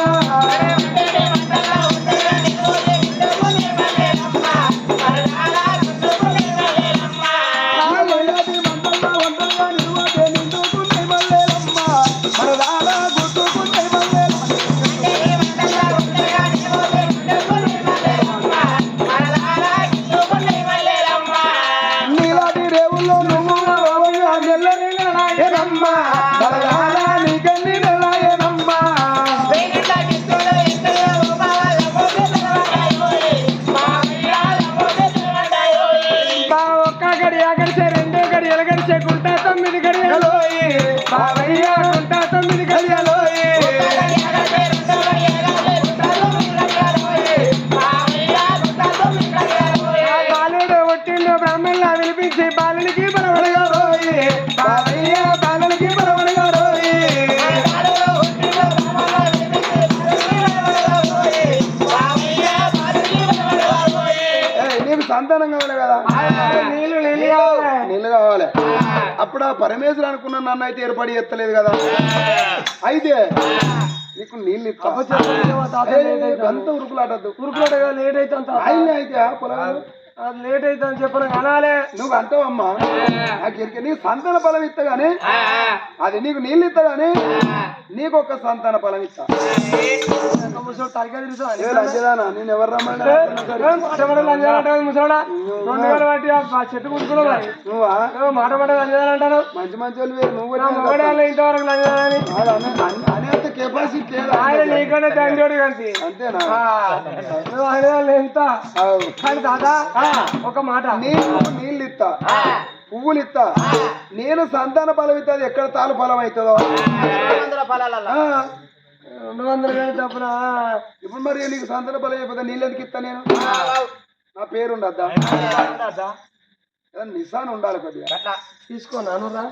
నీలాంటి రేవుల్లో నువ్వు నీకన్ని నెలాయనమ్మా ఒక్క గడి గడిచే రెండో గడియలు గడిచే గుంటా 9 గడియలు బావయ్య గుంటా 9 గడియలు బాలుడు ఒట్టిండు బ్రాహ్మణులా వినిపించి బాలునికి బలవడగా రోయి బావయ్య బాలునికి బలవడగా రోయి నీకు సంతానం కావాలి కదా నీళ్ళు కావాలి అప్పుడు ఆ పరమేశ్వరు అనుకున్న నన్ను అయితే ఏర్పడి ఎత్తలేదు కదా అయితే నీకు నీళ్ళు అంత ఉరుకులాటద్దు ఉరుకులాటగా లేట్ అయితే అంత ఆయన అయితే పొలాలు అది లేట్ అయితే అని చెప్పను అనాలే నువ్వు అంటావమ్మా నాకు నీకు సంతాన ఫలం ఇస్తగానే అది నీకు నీళ్ళు ఇస్తగానే నీకు ఒక సంతాన ఫలం ఇస్తా లంజదానా నేను ఎవరు రమ్మన్నా ముసోడా 2 వేలు బట్టి ఆ చెట్టు కుట్టుకున్నావు నువ్వా మాట మాట లంజదాని అంటాను మంచి మంచి వాళ్ళు వేరు నువ్వు ఇంతవరకు లంజదాని అనేంత కెపాసిటీ ఆయన నీకంటే తండ్రి కంటి అంతేనా నువ్వు ఆయన ఎంత కానీ దాదా ఒక మాట నీళ్ళు ఇస్తా పువ్వులు ఇస్తా నేను సంతాన ఫలం ఇస్తా అది ఎక్కడ తాలు ఫలం అవుతుందో 200 వేలు తప్పున ఇప్పుడు మరి నీకు సంతాన ఫలం అయిపోతా నీళ్ళు ఎందుకు ఇస్తా నేను నా పేరు ఉండద్దా నిశాన్ ఉండాలి కొద్దిగా తీసుకోనానురా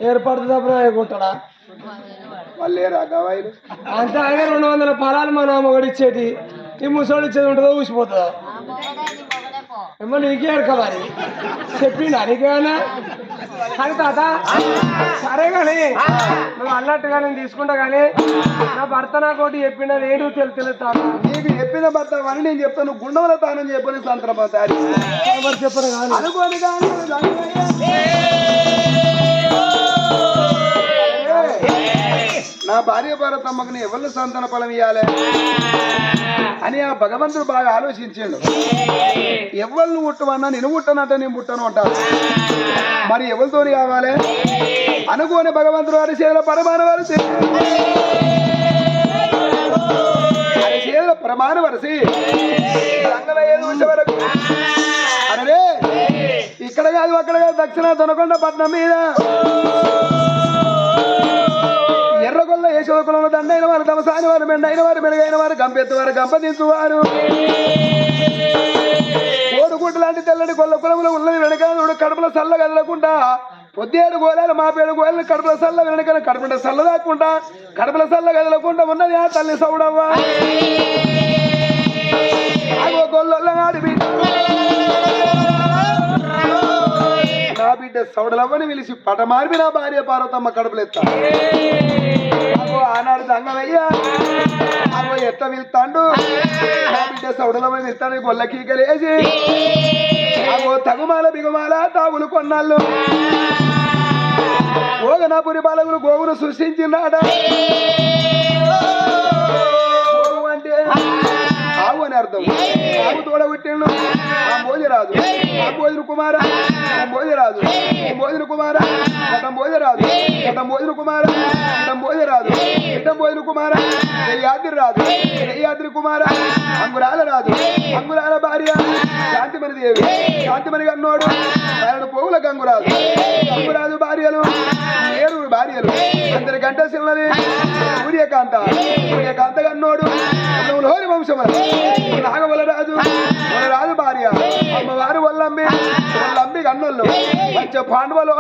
ఏర్పడుతుంది అప్పుడు ఎగుంటాడా వాళ్ళు లేరా గవాయిలు అంతే ఆయన 200 ఫలాలు మా నాన్న ఒకటిచ్చేటి ఈ ముసోడు ఇచ్చేది ఉంటుందో ఊసిపోతుందో ఏమో నీకే ఎరక మరి చెప్పిండా నీకేమన్నా కానీ తాత సరే కానీ నువ్వు అన్నట్టుగా నేను తీసుకుంటా కానీ నా భర్త నాకోటి చెప్పిండా ఏడు తెలుసు తాత నీకు చెప్పిన భర్త అని నేను చెప్తాను గుండవల తానం చెప్పని సంతరపోతారు చెప్పరు కానీ అనుకోని కానీ నా భార్య భారతమ్మకు నేను ఎవరిని సంతాన ఫలం ఇవ్వాలి అని ఆ భగవంతుడు బాగా ఆలోచించాడు. ఎవరిని ముట్టమన్నా నేను ముట్టనంటే నేను ముట్టను అంటారు. మరి ఎవరితో కావాలి అనుకోని భగవంతుడు అరిచేతుల పరమాన వరసి అరిచేతుల ప్రమాణ వరసి వరకు అరే ఇక్కడ కాదు అక్కడ కాదు దక్షిణ దొనకొండ పట్నం మీద ఎర్రగొల్ల యశోకులంలో దండైన వారు తమసాని వారు మెండైన వారు మెరుగైన వారు గంపెత్తు వారు గంపదించువారు కోడుగుడ్డు లాంటి తెల్లటి గొల్ల కులములు ఉన్నది వెనకాల కడుపుల సల్ల కదలకుండా పొద్దేడు గోళాలు మాపేడు గోళాలు కడుపుల సల్ల వెనకాల కడుపుల సల్ల దాక్కుంటా కడుపుల సల్ల కదలకుండా ఉన్నది ఆ తల్లి సౌడవ్వ గొల్ల నా బిడ్డ సౌడలవ్వని పిలిచి పట మార్పి నా భార్య పార్వతమ్మ కడుపులెత్తా ఆనాడు దంగమయ్యా అగో ఎట్ట వెళ్తాండు నా బిడ్డ సౌడలవ్వని వెళ్తాను గొల్ల కీకలేసి అగో తగుమాల బిగుమాల తాగులు కొన్నాళ్ళు ఓగనాపురి బాలకులు గోవును సృష్టించినాడ గోవు అంటే ఆవు అని అర్థం. ఆవు తోడబుట్టిండు ఆ మోది రాదు ఆ మోదిన కుమార మోది రాదు మోదిన కుమార గతం మోది రాదు గతం మోదిన కుమార గతం మోది రాదు గతం మోదిన కుమార యాద్రి రాదు యాద్రి కుమార అంగురాల రాదు అంగురాల భార్య శాంతిమణి దేవి శాంతిమణి కన్నోడు ఆయన పోవుల గంగురాదు గంగురాజు భార్యలు ఏడుగురు భార్యలు అందరి గంట సిల్లది సూర్యకాంత సూర్యకాంత కన్నోడు లోని వంశం నాగవలరాజు రాజు భార్య అమ్మవారు వల్లంబి వల్లంబి కన్నోళ్ళు మంచి పాండవులు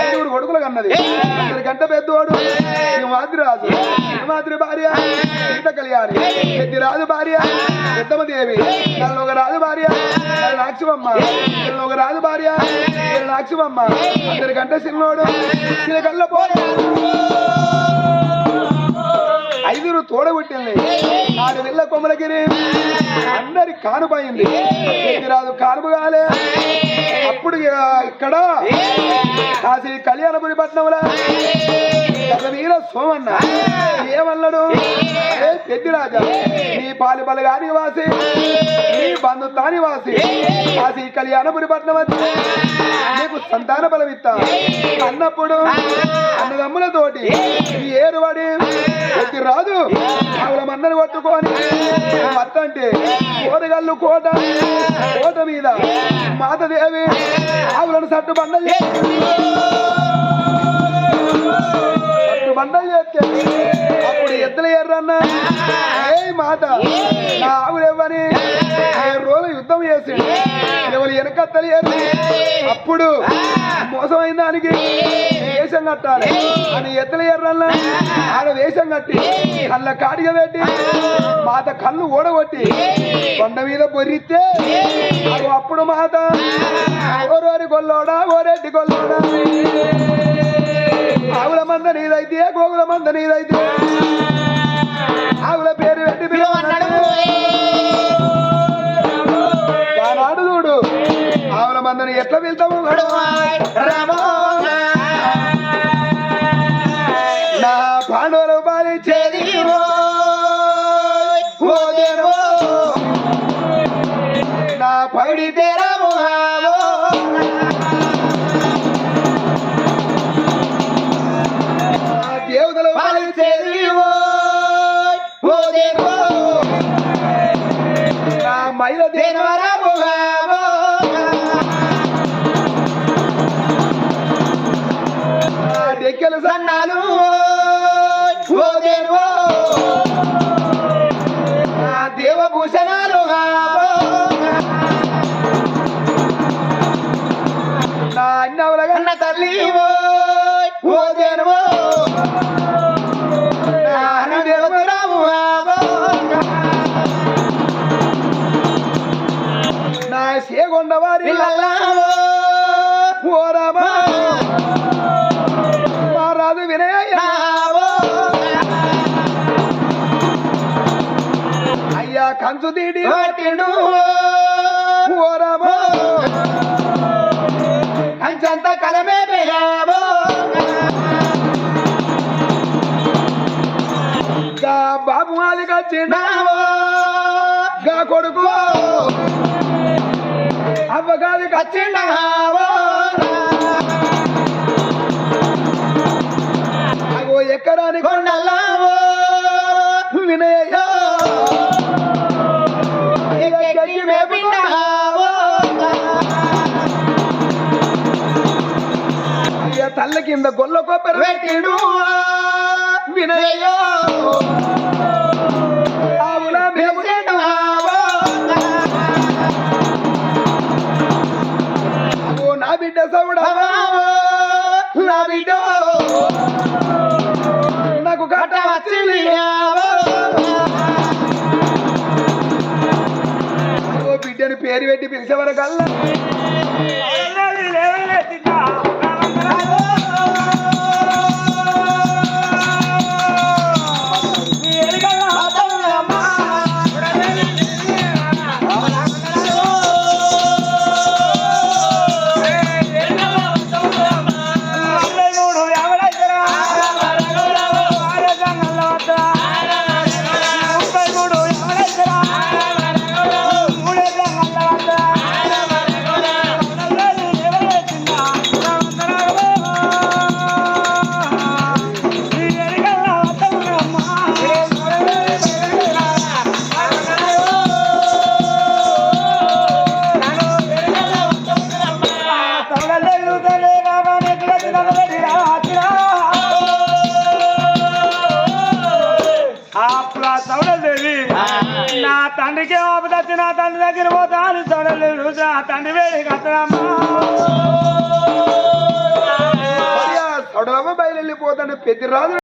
ఐదుగురు కొడుకులు కన్నది అందరి గంట పెద్దోడు సింహాద్రి రాజు సింహాద్రి భార్య సీత కళ్యాణి పెద్దిరాజు భార్య పెద్దమ్మ దేవి ఒక రాజు భార్య నాక్షమమ్మ ఒక రాజు భార్య నాక్షమమ్మ అందరి గంట సిన్నోడు కళ్ళ ఐదుగురు తోడబుట్టింది ఆడు వెళ్ళ కొమ్మలగిరి అందరి కానుపోయింది రాదు కానుపు కాలే అప్పుడు ఇక్కడ కాశీ కళ్యాణపురి పట్నంలో వీర సోమన్న ఏమన్నాడు పెద్ది రాజా నీ పాలి బలగాని వాసి నీ బంధుతాని వాసి కాశీ కళ్యాణపురి పట్నం వచ్చి నీకు సంతాన బలం ఇస్తా అన్నప్పుడు అన్నదమ్ములతోటి ఏరువాడి పెద్ది రాదు ఆవుల మందని కొట్టుకొని మత్తంటే కోరగల్లు కోట కోట మీద మాతదేవి ఆవులను సట్టు బండలు చేస్తే అప్పుడు ఎద్దుల ఎర్రన్న ఏ మాట నా ఆవులెవ్వని 7 రోజులు యుద్ధం చేసి ఎవరు వెనకత్తలు అప్పుడు మోసమైన దానికి వేషం కట్టాలి అని ఎద్దుల ఎర్రన్న ఆడ వేషం కట్టి కళ్ళ కాడిగా పెట్టి మాత కళ్ళు ఓడగొట్టి కొండ మీద బొర్రిస్తే అప్పుడు మాత ఓరోరి గొల్లోడా ఓరెడ్డి గొల్లోడా ఆవుల మంద నీదైతే గోగుల మంద నీదైతే ఆవుల పేరు పెట్టి పిలవన్నాడు ఆనాడు చూడు ఆవుల మందని ఎట్లా వెళ్తాము నా పాండవులు పాలించేది నా పైడి తేరా దేవతలు పాలించేది నా మైల దేవరా డెక్కలు సన్నాలు దేవభూషణాలు నా అన్నవుల కన్న తల్లి నా సేగొండవారి ఓరామా మా రాజు వినయ అయ్య కంచు తీడి పట్టిండు ఓరామో కంచంత కలమే బేరామో గా బాబు మాదిగా చిన్న నామో గా కొడుకు అవ్వగాది కచ్చిండ చిన్నవో అగో ఎక్కరాని కొండలావో వినయ్య ఎక్కి మేపిన్నావో తల్ల కింద గొల్ల కొబ్బరి పెట్టిండు వినయ్య ఆవుల మేము అగో నా బిడ్డ సౌడ నా బిడ్డ నాకు గట్ట వచ్చింది అగో బిడ్డని పేరు పెట్టి పిలిచేవరకల్లా నా తండ్రికి ఆపదచ్చి నా తండ్రి దగ్గర పోతాను చూడలేదు నా తండ్రి వేడి కట్టడమ్మా సౌడలమ్మ బయలుపోతాడు పెద్ద రాజు